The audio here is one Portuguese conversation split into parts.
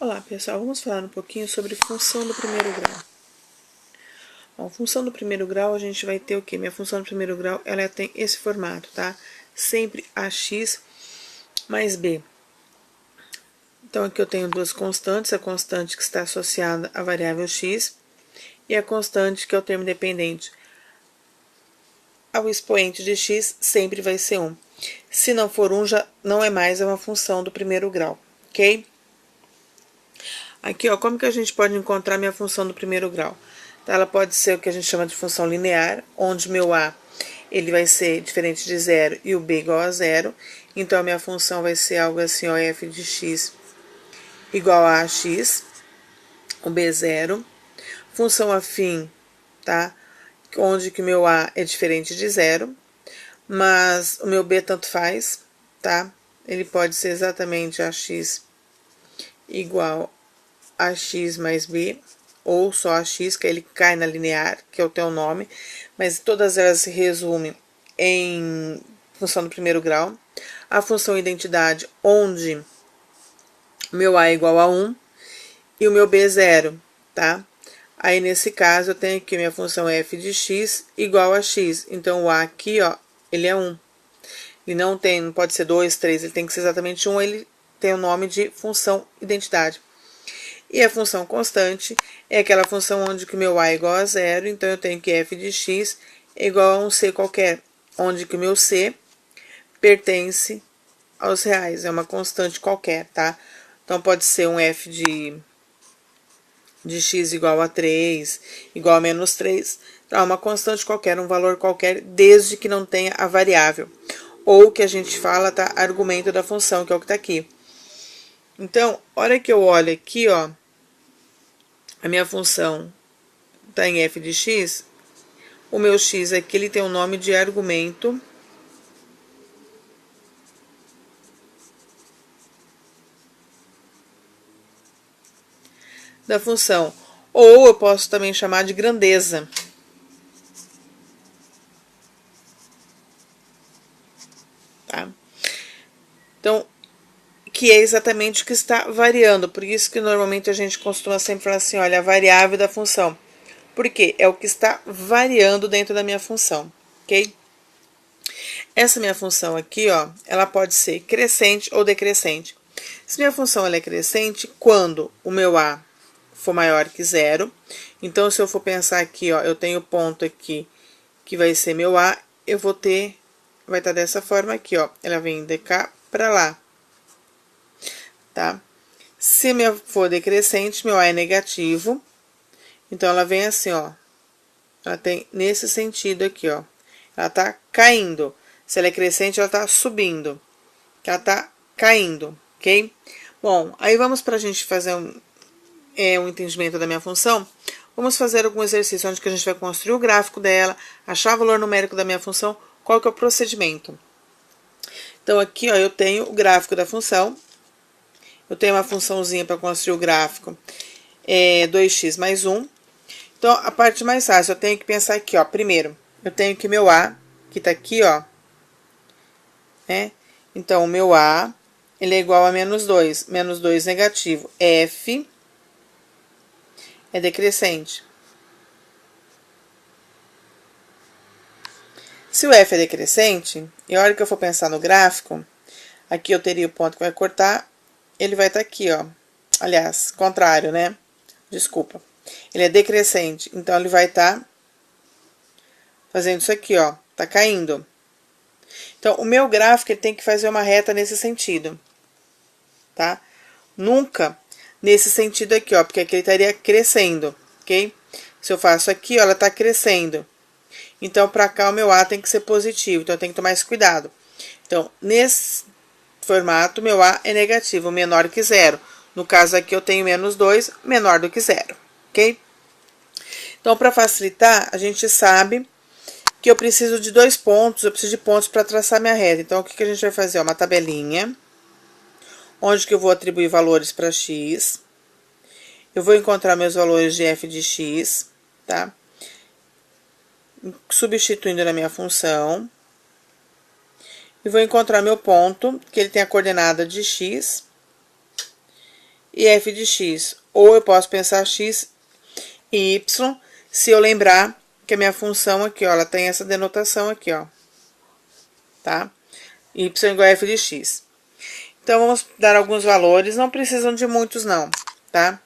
Olá pessoal, vamos falar um pouquinho sobre função do primeiro grau. Bom, função do primeiro grau a gente vai ter o que? Minha função do primeiro grau ela tem esse formato, tá? Sempre ax mais b. Então aqui eu tenho duas constantes, a constante que está associada à variável x e a constante que é o termo dependente ao expoente de x sempre vai ser 1. Se não for 1, já não é mais uma função do primeiro grau, ok? Aqui, ó, como que a gente pode encontrar minha função do primeiro grau? Tá, ela pode ser o que a gente chama de função linear, onde meu a ele vai ser diferente de zero e o b igual a zero. Então, a minha função vai ser algo assim, ó, f de x igual a x, o b zero. Função afim, tá? Onde que meu a é diferente de zero, mas o meu b tanto faz, tá? Ele pode ser exatamente ax igual a x mais b, ou só a x, que ele cai na linear, que é o teu nome, mas todas elas se resumem em função do primeiro grau. A função identidade, onde meu a é igual a 1 e o meu b é 0, tá? Aí, nesse caso, eu tenho aqui minha função f de x igual a x. Então, o a aqui, ó, ele é 1. Ele não pode ser 2, 3, ele tem que ser exatamente 1, ele tem o nome de função identidade. E a função constante é aquela função onde que o meu a é igual a zero, então eu tenho que f de x é igual a um c qualquer, onde que o meu c pertence aos reais, é uma constante qualquer, tá? Então, pode ser um f de x igual a 3, igual a menos 3, tá? Uma constante qualquer, um valor qualquer, desde que não tenha a variável. Ou que a gente fala, tá? Argumento da função, que é o que tá aqui. Então, hora que eu olho aqui, ó, a minha função está em f de x, o meu x aqui ele tem o nome de argumento da função. Ou eu posso também chamar de grandeza. Tá? Então, que é exatamente o que está variando. Por isso que normalmente a gente costuma sempre falar assim, olha, a variável da função. Por quê? É o que está variando dentro da minha função, ok? Essa minha função aqui, ó, ela pode ser crescente ou decrescente. Se minha função ela é crescente, quando o meu a for maior que zero, então se eu for pensar aqui, ó, eu tenho ponto aqui que vai ser meu a, eu vou ter, vai estar dessa forma aqui, ó, ela vem de cá para lá, tá? Se minha for decrescente, meu a é negativo, então ela vem assim, ó, ela tem nesse sentido aqui, ó, ela tá caindo. Se ela é crescente, ela tá subindo, ela tá caindo, ok? Bom, aí vamos para a gente fazer um entendimento da minha função. Vamos fazer algum exercício onde que a gente vai construir o gráfico dela, achar o valor numérico da minha função, qual que é o procedimento. Então, aqui, ó, eu tenho o gráfico da função, eu tenho uma funçãozinha para construir o gráfico, 2x mais 1. Então, a parte mais fácil, eu tenho que pensar aqui, ó, primeiro, eu tenho que meu a, que tá aqui, ó, né? Então, o meu a, ele é igual a menos 2. Menos 2 negativo. F é decrescente. Se o F é decrescente, e a hora que eu for pensar no gráfico, aqui eu teria o ponto que vai cortar, ele vai estar aqui, ó. Aliás, contrário, né? Desculpa. Ele é decrescente, então ele vai estar fazendo isso aqui, ó. Tá caindo. Então, o meu gráfico ele tem que fazer uma reta nesse sentido, tá? Nunca nesse sentido aqui, ó, porque aqui ele estaria crescendo, ok? Se eu faço aqui, ó, ela tá crescendo. Então, para cá, o meu A tem que ser positivo, então eu tenho que tomar esse cuidado. Então, nesse formato, meu A é negativo, menor que zero. No caso aqui, eu tenho menos 2, menor do que zero, ok? Então, para facilitar, a gente sabe que eu preciso de 2 pontos, eu preciso de pontos para traçar minha reta. Então, o que a gente vai fazer? Uma tabelinha, onde que eu vou atribuir valores para x. Eu vou encontrar meus valores de f de x, tá? Substituindo na minha função. E vou encontrar meu ponto, que ele tem a coordenada de x. e f de x. Ou eu posso pensar x e y, se eu lembrar que a minha função aqui, ó, ela tem essa denotação aqui, ó. Tá? Y igual a f de x. Então, vamos dar alguns valores, não precisam de muitos não, tá?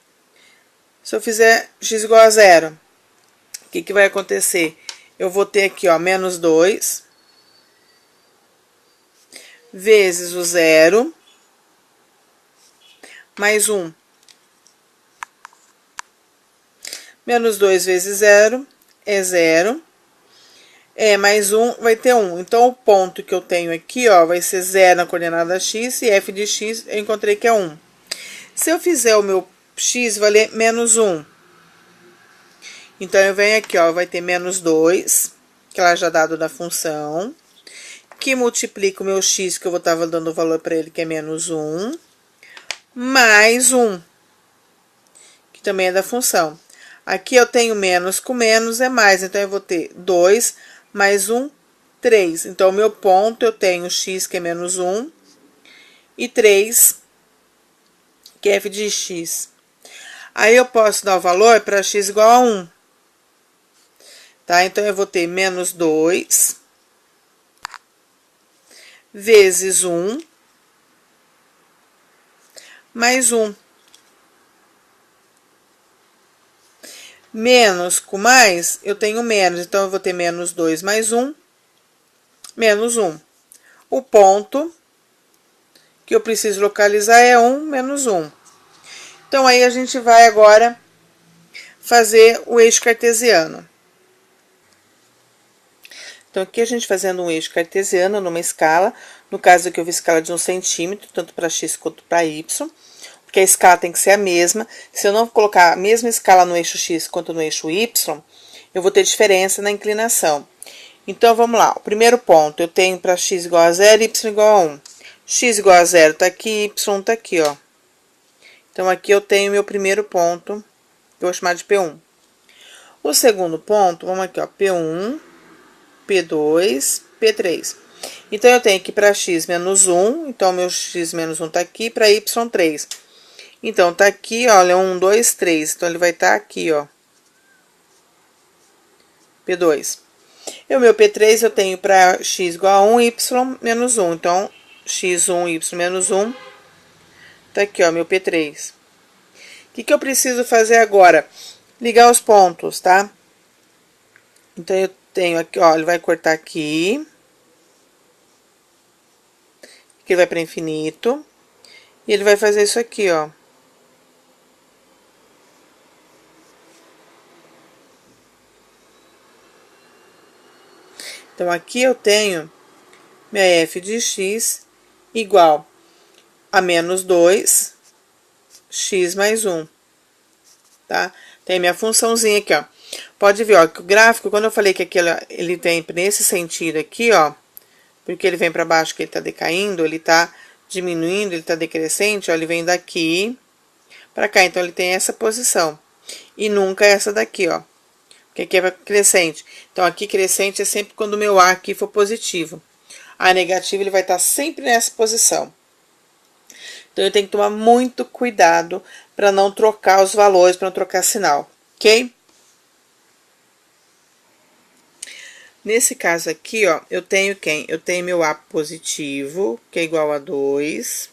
Se eu fizer x igual a 0, o que vai acontecer? Eu vou ter aqui, ó, menos 2, vezes o 0, mais 1. Menos 2 vezes 0 é 0. Mais 1 vai ter 1. Então, o ponto que eu tenho aqui, ó, vai ser 0 na coordenada x, e f de x eu encontrei que é 1. Se eu fizer o meu x valer menos 1, então eu venho aqui, ó, vai ter menos 2, que ela já dado da função, que multiplica o meu x, que eu vou estar dando o valor para ele, que é menos 1, mais 1, que também é da função. Aqui eu tenho menos com menos é mais, então eu vou ter 2 mais 1, 3. Então, o meu ponto, eu tenho x, que é menos 1, e 3, que é f de x. Aí, eu posso dar o valor para x igual a 1. Tá? Então, eu vou ter menos 2 vezes 1 mais 1. Menos com mais, eu tenho menos. Então, eu vou ter menos 2 mais 1, menos 1. O ponto que eu preciso localizar é 1 menos 1. Então, aí a gente vai agora fazer o eixo cartesiano. Então, aqui a gente fazendo um eixo cartesiano numa escala. No caso aqui, eu vi escala de 1 centímetro, tanto para x quanto para y. Porque a escala tem que ser a mesma. Se eu não colocar a mesma escala no eixo x quanto no eixo y, eu vou ter diferença na inclinação. Então, vamos lá. O primeiro ponto, eu tenho para x igual a 0 e y igual a 1. X igual a 0 tá aqui, y tá aqui, ó. Então, aqui eu tenho meu primeiro ponto, que eu vou chamar de P1. O segundo ponto, vamos aqui, ó, P1, P2, P3. Então, eu tenho aqui para x menos 1, então, meu x menos 1 tá aqui, para y 3. Então, tá aqui, olha, 1, 2, 3. Então, ele vai estar aqui, ó. P2. E o meu P3 eu tenho para x igual a 1, y menos 1. Então, x1, y menos 1. Tá aqui, ó, meu P3. O que eu preciso fazer agora? Ligar os pontos, tá? Então, eu tenho aqui, ó, ele vai cortar aqui. Aqui ele vai para infinito. E ele vai fazer isso aqui, ó. Então, aqui eu tenho minha f de x igual a menos 2, x mais 1, tá? Tem minha funçãozinha aqui, ó. Pode ver, ó, que o gráfico, quando eu falei que aqui ele tem nesse sentido aqui, ó, porque ele vem para baixo, que ele tá decaindo, ele tá diminuindo, ele tá decrescente, ó, ele vem daqui para cá. Então, ele tem essa posição. E nunca essa daqui, ó. Porque aqui é crescente. Então, aqui crescente é sempre quando o meu A aqui for positivo. A negativo, ele vai estar sempre nessa posição. Então, eu tenho que tomar muito cuidado para não trocar os valores, para não trocar sinal, ok? Nesse caso aqui, ó, eu tenho quem? Eu tenho meu A positivo, que é igual a 2.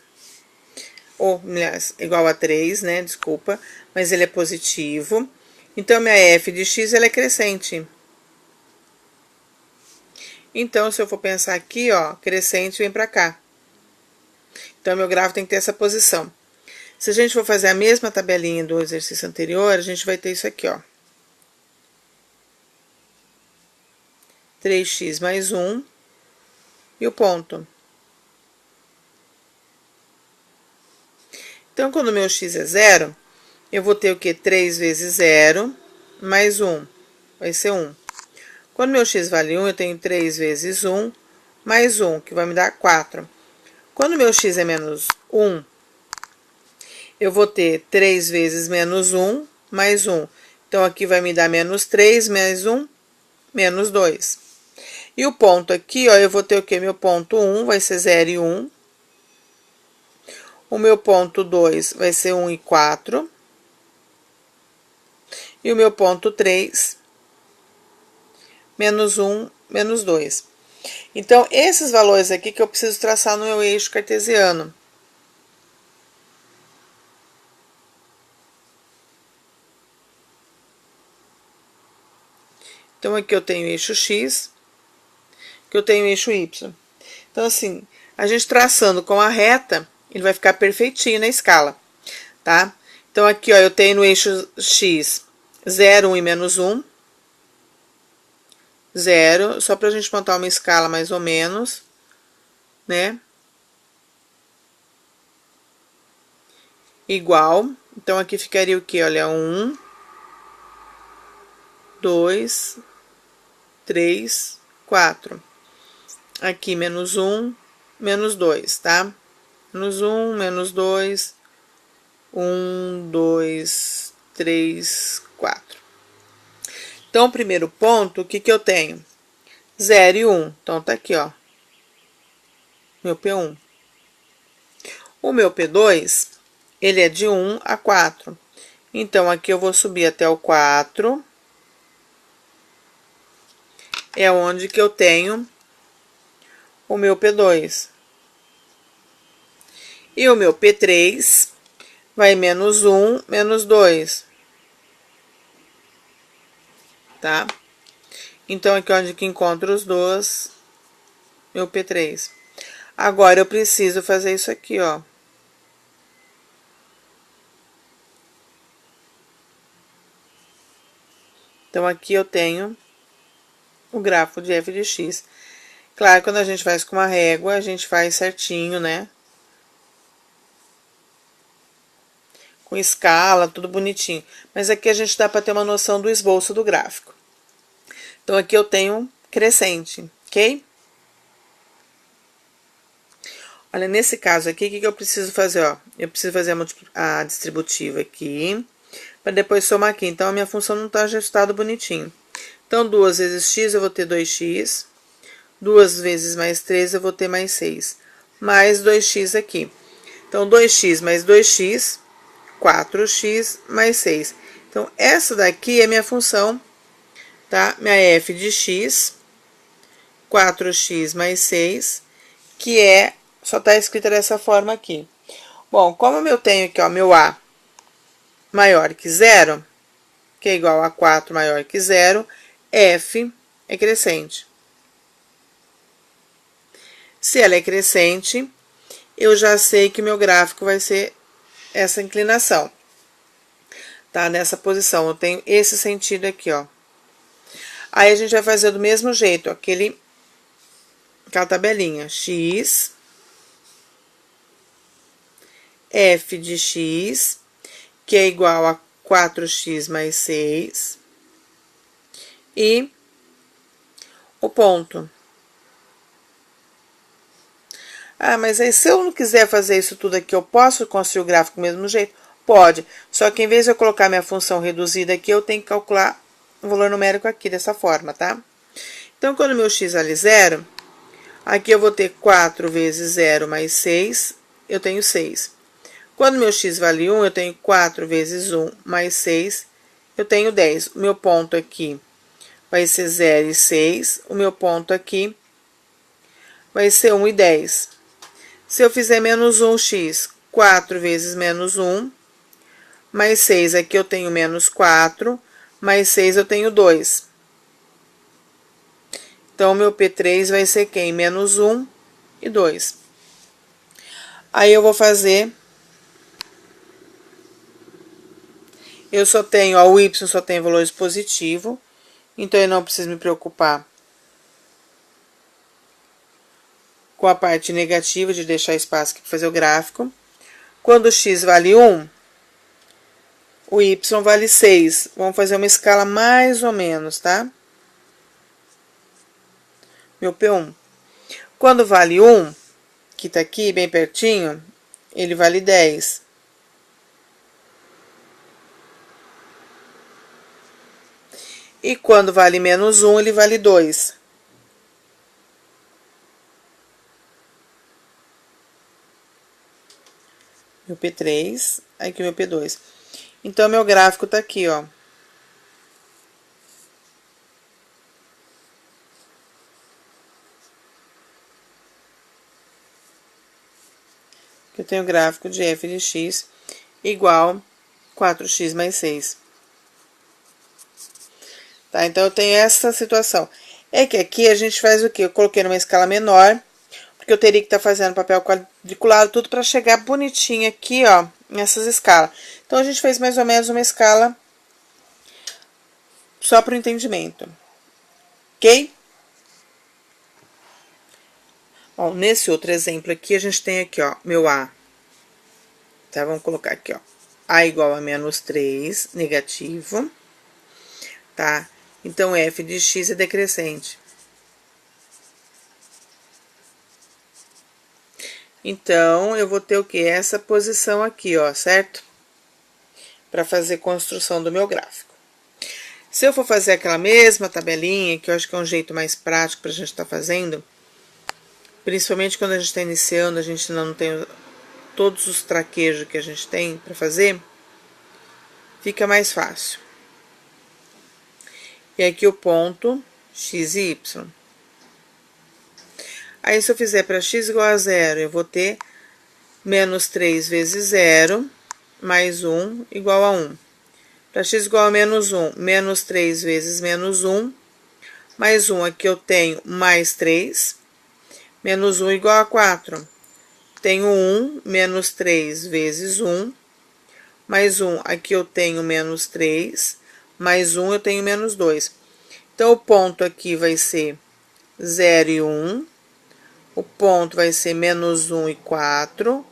Ou, aliás, igual a 3, né? Desculpa. Mas ele é positivo. Então, minha f de x, ela é crescente. Então, se eu for pensar aqui, ó, crescente vem pra cá. Então, meu gráfico tem que ter essa posição. Se a gente for fazer a mesma tabelinha do exercício anterior, a gente vai ter isso aqui, ó. 3x mais 1 e o ponto. Então, quando o meu x é 0, eu vou ter o quê? 3 vezes 0 mais 1. Vai ser 1. Quando meu x vale 1, eu tenho 3 vezes 1 mais 1, que vai me dar 4. Quando meu x é menos 1, eu vou ter 3 vezes menos 1 mais 1. Então, aqui vai me dar menos 3 mais 1, menos 2. E o ponto aqui, ó, eu vou ter o quê? Meu ponto 1 vai ser 0 e 1. O meu ponto 2 vai ser 1 e 4. E o meu ponto 3, menos 1, menos 2. Então, esses valores aqui que eu preciso traçar no meu eixo cartesiano. Então, aqui eu tenho eixo X, que eu tenho eixo Y. Então, assim, a gente traçando com a reta, ele vai ficar perfeitinho na escala, tá? Então, aqui, ó, eu tenho no eixo X 0, 1 e menos 1. 0, só pra gente montar uma escala mais ou menos, né? Igual. Então, aqui ficaria o quê? Olha, 1, 2, 3, 4. Aqui, menos 1, menos 2, tá? Menos 1, menos 2, 1, 2, 3, 4. Então, o primeiro ponto, o que que eu tenho? 0 e 1. Então, tá aqui, ó. Meu P1. O meu P2, ele é de 1 a 4. Então, aqui eu vou subir até o 4. É onde que eu tenho o meu P2. E o meu P3 vai menos 1, menos 2. Tá? Então, aqui onde que encontro os dois, meu P3. Agora, eu preciso fazer isso aqui, ó. Então, aqui eu tenho o gráfico de f de x. Claro, quando a gente faz com uma régua, a gente faz certinho, né? Com escala, tudo bonitinho. Mas aqui a gente dá para ter uma noção do esboço do gráfico. Então, aqui eu tenho crescente, ok? Olha, nesse caso aqui, o que eu preciso fazer, ó? Eu preciso fazer a distributiva aqui, para depois somar aqui. Então, a minha função não está ajustada bonitinho. Então, 2 vezes x, eu vou ter 2x. 2 vezes mais 3, eu vou ter mais 6. Mais 2x aqui. Então, 2x mais 2x, 4x mais 6. Então, essa daqui é minha função, tá? Minha f de x, 4x mais 6, que é, só tá escrita dessa forma aqui. Bom, como eu tenho aqui, ó, meu a maior que 0, que é igual a 4 maior que 0, f é crescente. Se ela é crescente, eu já sei que meu gráfico vai ser essa inclinação. Tá? Nessa posição, eu tenho esse sentido aqui, ó. Aí, a gente vai fazer do mesmo jeito, aquela tabelinha. X, f de x, que é igual a 4x mais 6. E o ponto. Ah, mas aí se eu não quiser fazer isso tudo aqui, eu posso construir o gráfico do mesmo jeito? Pode. Só que em vez de eu colocar minha função reduzida aqui, eu tenho que calcular o valor numérico aqui dessa forma, tá? Então, quando meu x vale 0, aqui eu vou ter 4 vezes 0 mais 6, eu tenho 6. Quando meu x vale 1, eu tenho 4 vezes 1 mais 6, eu tenho 10. O meu ponto aqui vai ser 0 e 6. O meu ponto aqui vai ser 1 e 10. Se eu fizer menos 1x, 4 vezes menos 1, mais 6, aqui eu tenho menos 4, mais 6 eu tenho 2. Então, o meu P3 vai ser quem? Menos 1 e 2. Aí, eu vou fazer... Eu só tenho, ó, o y só tem valores positivos, então eu não preciso me preocupar com a parte negativa de deixar espaço aqui para fazer o gráfico. Quando o x vale 1, o y vale 6. Vamos fazer uma escala mais ou menos, tá? Meu P1. Quando vale 1, que tá aqui bem pertinho, ele vale 10. E quando vale menos 1, ele vale 2. meu P3, aqui o meu P2. Então, meu gráfico tá aqui, ó. Eu tenho o gráfico de f de x igual 4x mais 6. Tá? Então, eu tenho essa situação. É que aqui a gente faz o quê? Eu coloquei numa escala menor, porque eu teria que estar fazendo papel quadriculado, tudo para chegar bonitinho aqui, ó, nessas escalas. Então, a gente fez mais ou menos uma escala só para o entendimento. Ok? Bom, nesse outro exemplo aqui, a gente tem aqui, ó, meu A. Tá? Vamos colocar aqui, ó. A igual a menos 3, negativo. Tá? Então, f de x é decrescente. Então, eu vou ter o quê? Essa posição aqui, ó, certo? Para fazer construção do meu gráfico. Se eu for fazer aquela mesma tabelinha, que eu acho que é um jeito mais prático para a gente estar fazendo, principalmente quando a gente está iniciando, a gente ainda não tem todos os traquejos que a gente tem para fazer, fica mais fácil. E aqui o ponto x e y. Aí, se eu fizer para x igual a 0, eu vou ter menos 3 vezes 0, mais 1 igual a 1. Para x igual a menos 1, menos 3 vezes menos 1, mais 1, aqui eu tenho mais 3, menos 1 igual a 4. Tenho 1, menos 3 vezes 1, mais 1, aqui eu tenho menos 3, mais 1 eu tenho menos 2. Então, o ponto aqui vai ser 0 e 1, o ponto vai ser menos 1 e 4.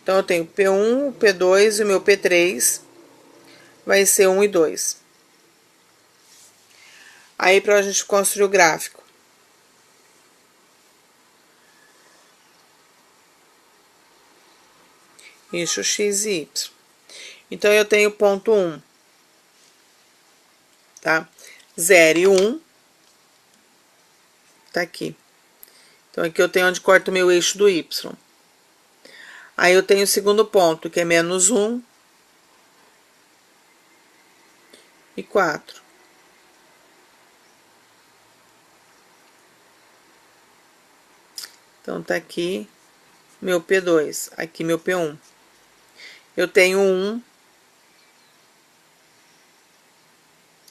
Então, eu tenho P1, P2 e o meu P3 vai ser 1 e 2. Aí, para a gente construir o gráfico. Eixo x e y. Então, eu tenho ponto 1. Tá? 0 e 1. Tá aqui. Então, aqui eu tenho onde corta o meu eixo do y. Aí, eu tenho o segundo ponto, que é menos 1 e 4. Então, tá aqui meu P2, aqui meu P1. Eu tenho 1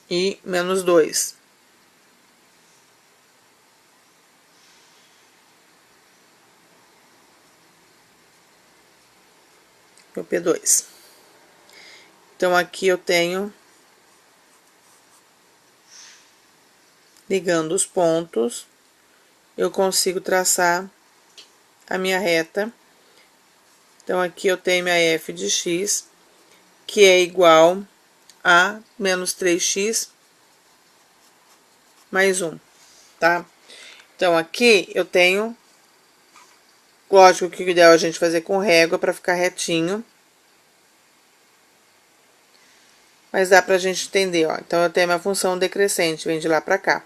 e menos 2. Meu P2. Então, aqui eu tenho, ligando os pontos, eu consigo traçar a minha reta. Então, aqui eu tenho minha f de x, que é igual a menos 3x mais 1, tá? Então, aqui eu tenho, lógico que o ideal é a gente fazer com régua para ficar retinho. Mas dá pra gente entender, ó. Então, eu tenho minha função decrescente, vem de lá pra cá,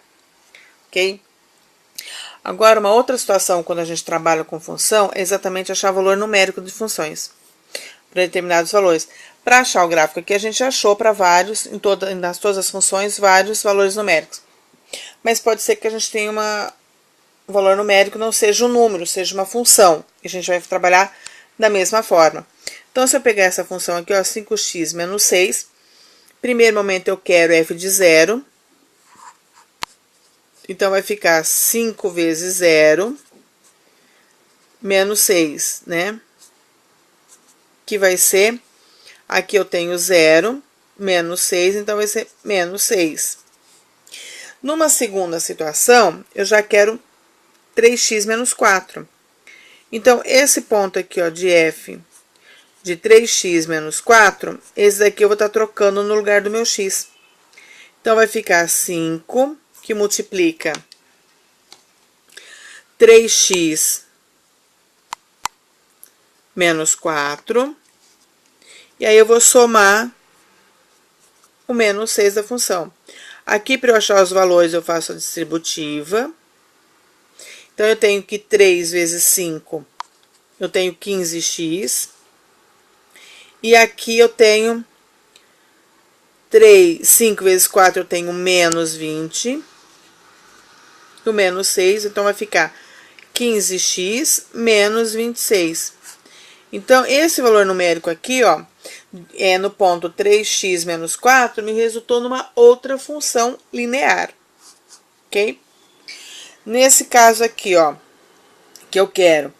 ok? Agora, uma outra situação quando a gente trabalha com função é exatamente achar valor numérico de funções para determinados valores. Para achar o gráfico aqui, a gente achou para vários, nas todas as funções, vários valores numéricos. Mas pode ser que a gente tenha um valor numérico não seja um número, seja uma função. E a gente vai trabalhar da mesma forma. Então, se eu pegar essa função aqui, ó, 5x menos 6, primeiro momento eu quero f de 0. Então, vai ficar 5 vezes 0 menos 6, né? Que vai ser, aqui eu tenho 0, menos 6, então vai ser menos 6. Numa segunda situação, eu já quero 3x menos 4. Então, esse ponto aqui, ó, de f de 3x menos 4, esse daqui eu vou estar trocando no lugar do meu x. Então, vai ficar 5, que multiplica 3x menos 4. E aí, eu vou somar o menos 6 da função. Aqui, para eu achar os valores, eu faço a distributiva. Então, eu tenho que 3 vezes 5, eu tenho 15x. E aqui eu tenho 5 vezes 4 eu tenho menos 20. O menos 6, então vai ficar 15x menos 26. Então, esse valor numérico aqui, ó, no ponto 3x menos 4, me resultou numa outra função linear, ok? Nesse caso aqui, ó, que eu quero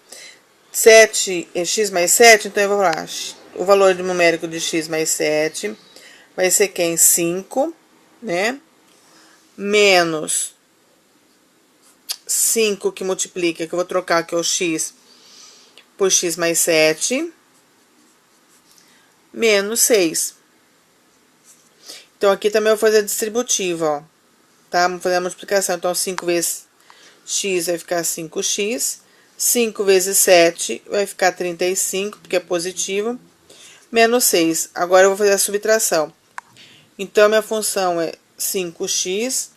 7x mais 7, então eu vou falar, o valor numérico de x mais 7 vai ser quem? 5, né? Menos 5 que multiplica, que eu vou trocar aqui o x por x mais 7, menos 6. Então, aqui também eu vou fazer a distributiva, ó, tá? Vamos fazer a multiplicação. Então, 5 vezes x vai ficar 5x, 5 vezes 7 vai ficar 35, porque é positivo, menos 6. Agora, eu vou fazer a subtração. Então, minha função é 5x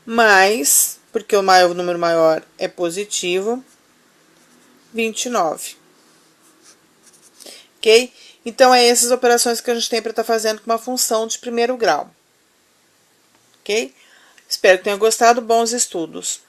mais, porque o número maior é positivo, 29. Ok? Então, é essas operações que a gente tem para estar fazendo com uma função de primeiro grau. Ok? Espero que tenha gostado. Bons estudos!